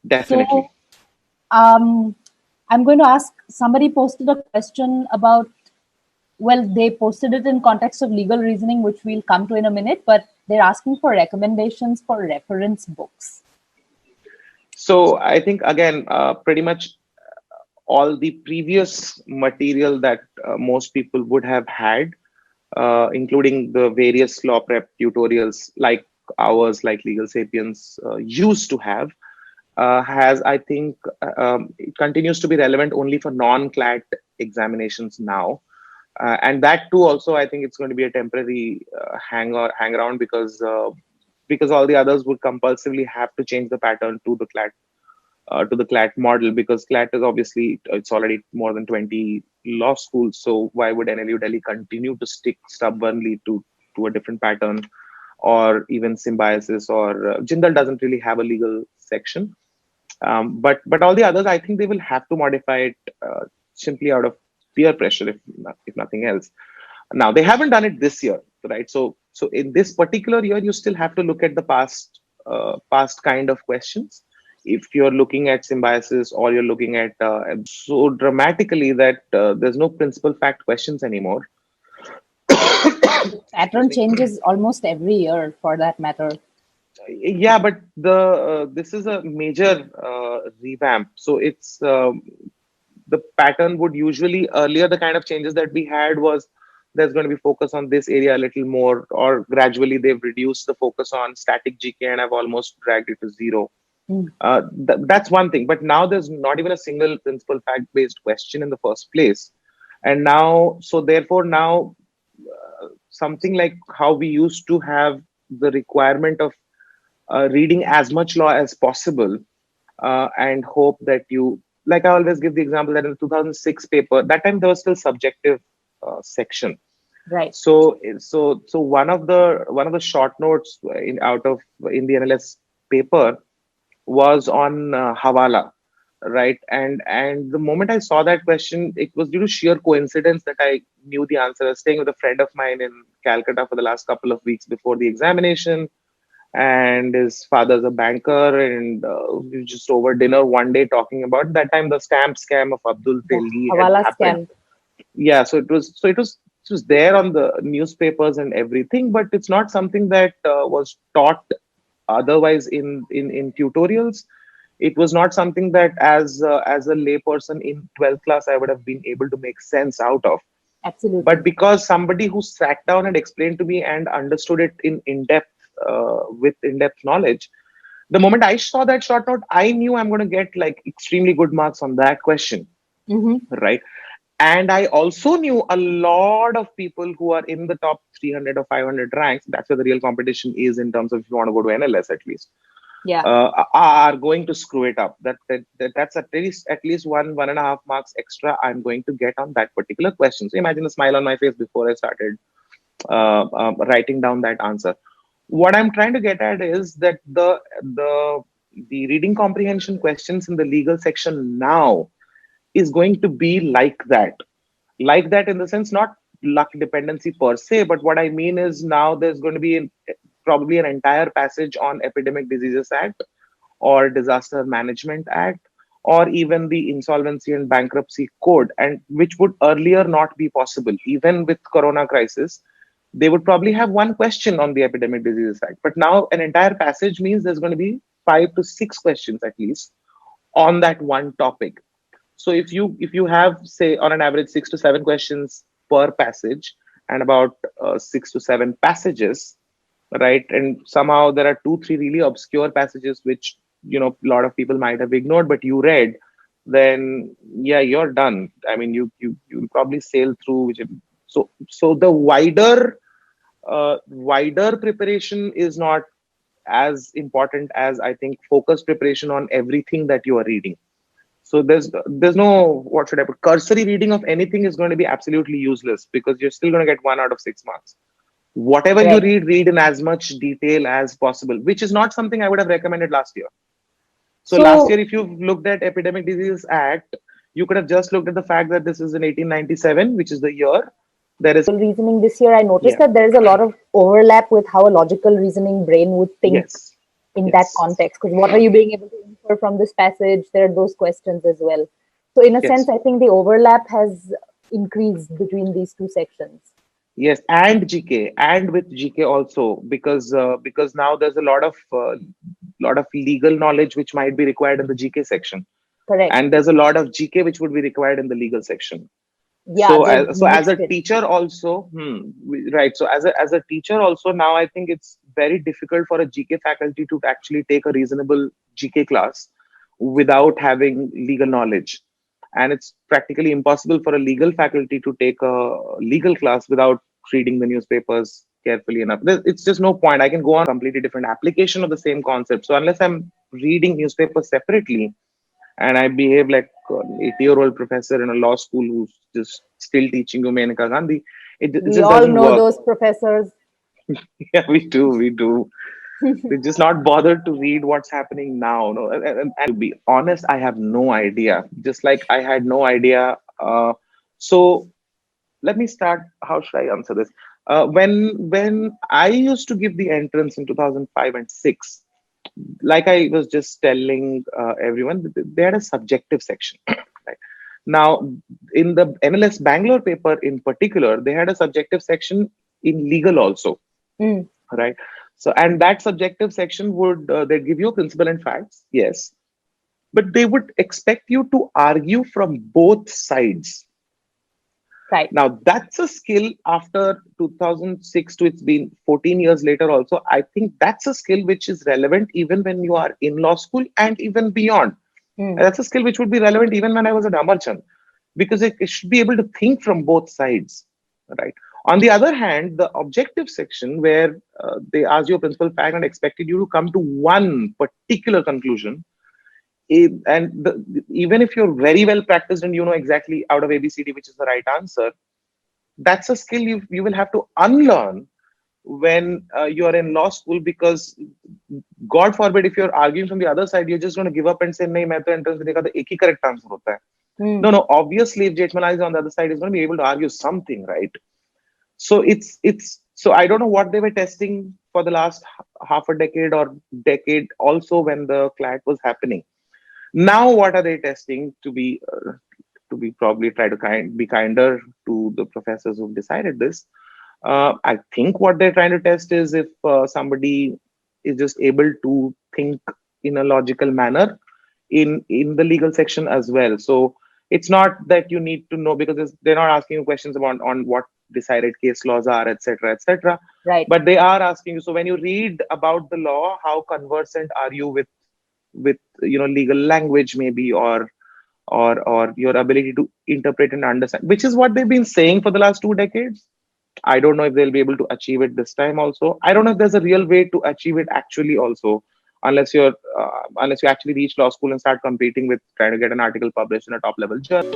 Definitely. So I'm going to ask, somebody posted a question about, well, they posted it in context of legal reasoning, which we'll come to in a minute, but they're asking for recommendations for reference books. So I think again, pretty much all the previous material that most people would have had, including the various law prep tutorials like ours, like Legal Sapiens used to have, has, I think, it continues to be relevant only for non-CLAT examinations now. And that too, also, I think it's going to be a temporary hang around because all the others would compulsively have to change the pattern to the CLAT model, because CLAT is obviously, it's already more than 20 law schools. So why would NLU Delhi continue to stick stubbornly to a different pattern, or even symbiosis, or Jindal doesn't really have a legal section. But all the others, I think they will have to modify it simply out of peer pressure, if nothing else. Now they haven't done it this year, right? So in this particular year, you still have to look at the past kind of questions. If you're looking at symbiosis, or you're looking at so dramatically that there's no principal fact questions anymore. Excuse Pattern me. changes almost every year for that matter. Yeah, but the this is a major revamp. So it's the pattern would usually, earlier the kind of changes that we had was there's going to be focus on this area a little more, or gradually they've reduced the focus on static GK and I've almost dragged it to zero. Mm. That's one thing, but now there's not even a single principal fact based question in the first place. And now, so therefore now, something like how we used to have the requirement of reading as much law as possible, and hope that you, like I always give the example that in the 2006 paper, that time there was still subjective section. Right. So one of the short notes in the NLS paper was on Hawala, right? And the moment I saw that question, it was due to sheer coincidence that I knew the answer. I was staying with a friend of mine in Calcutta for the last couple of weeks before the examination, and his father's a banker, and we were just over dinner one day talking about that time the stamp scam of Abdul The Telgi had Hawala happened. scam. Yeah, so it was there on the newspapers and everything, but it's not something that was taught otherwise in tutorials. It was not something that as a layperson in 12th class I would have been able to make sense out of. But Absolutely. because somebody who sat down and explained to me and understood it in depth, with in-depth knowledge, the moment I saw that short note, I knew I'm going to get like extremely good marks on that question, Mm-hmm. right? And I also knew a lot of people who are in the top 300 or 500 ranks. That's where the real competition is in terms of if you want to go to NLS at least, Yeah. are going to screw it up. That's at least 1.5 marks extra I'm going to get on that particular question. So imagine the smile on my face before I started writing down that answer. What I'm trying to get at is that the reading comprehension questions in the legal section now is going to be like that in the sense, not luck dependency per se, but what I mean is now there's going to be probably an entire passage on Epidemic Diseases Act, or Disaster Management Act, or even the Insolvency and Bankruptcy Code, and which would earlier not be possible. Even with Corona crisis, they would probably have one question on the Epidemic Diseases Act, but now an entire passage means there's going to be 5 to 6 questions at least on that one topic. So if you have, say, on an average 6 to 7 questions per passage, and about 6 to 7 passages, right? And somehow there are 2 3 really obscure passages which a lot of people might have ignored, but you read, then yeah, you're done. I mean, you probably sail through which. So the wider preparation is not as important as, I think, focused preparation on everything that you are reading. So there's no, what should I put, cursory reading of anything is going to be absolutely useless, because you're still going to get 1 out of 6 marks. Whatever you Right. read in as much detail as possible, which is not something I would have recommended last year. So last So, year, if you looked at Epidemic Diseases Act, you could have just looked at the fact that this is in 1897, which is the year. There is, reasoning this year, I noticed yeah, that there is a lot of overlap with how a logical reasoning brain would think yes, in that yes. context. Because what are you being able to infer infer from this passage? There are those questions as well. So in a Yes. sense, I think the overlap has increased between these two sections. Yes, and GK, and with GK also, because now there's a lot of legal knowledge which might be required in the GK section, Correct. and there's a lot of GK which would be required in the legal section. Yeah, they've So as a mixed it. teacher also, right. So as a teacher also, now I think it's very difficult for a GK faculty to actually take a reasonable GK class without having legal knowledge, and it's practically impossible for a legal faculty to take a legal class without reading the newspapers carefully enough. It's just no point. I can go on completely different application of the same concept. So unless I'm reading newspapers separately, and I behave like an 80-year-old professor in a law school who's just still teaching you Menaka Gandhi, it We just all doesn't know work. those professors. Yeah, we do. They're just not bothered to read what's happening now. No, and to be honest, I have no idea. Just like I had no idea. So let me start. How should I answer this? When I used to give the entrance in 2005 and 6, like I was just telling everyone, they had a subjective section. Right now, in the MLS Bangalore paper in particular, they had a subjective section in legal also. Mm. Right. So, and that subjective section would they give you principle and facts, yes, but they would expect you to argue from both sides. Right. Now, that's a skill after 2006 to it's been 14 years later also. I think that's a skill which is relevant even when you are in law school and even beyond. Mm. And that's a skill which would be relevant even when I was at Amarchand, because it should be able to think from both sides, right? On the other hand, the objective section where they ask you a principal fact and expected you to come to one particular conclusion, even if you're very well practiced and you know exactly out of ABCD which is the right answer, that's a skill you will have to unlearn when you are in law school, because God forbid if you're arguing from the other side, you're just going to give up and say, "Nahi, main to entrance mein dekha tha ek hi correct answer hota hai." Mm. No, obviously if Jethmalal is on the other side, he's going to be able to argue something, right? So it's so I don't know what they were testing for the last half a decade or decade also when the CLAT was happening. Now what are they testing to be probably try to be kinder to the professors who've decided this. I think what they're trying to test is if somebody is just able to think in a logical manner in the legal section as well. So it's not that you need to know, because they're not asking you questions about on what decided case laws are, etc., etc. Right. But they are asking you. So when you read about the law, how conversant are you with legal language, maybe, or your ability to interpret and understand, which is what they've been saying for the last 2 decades. I don't know if they'll be able to achieve it this time also. I don't know if there's a real way to achieve it actually also, unless you actually reach law school and start competing with trying to get an article published in a top level journal.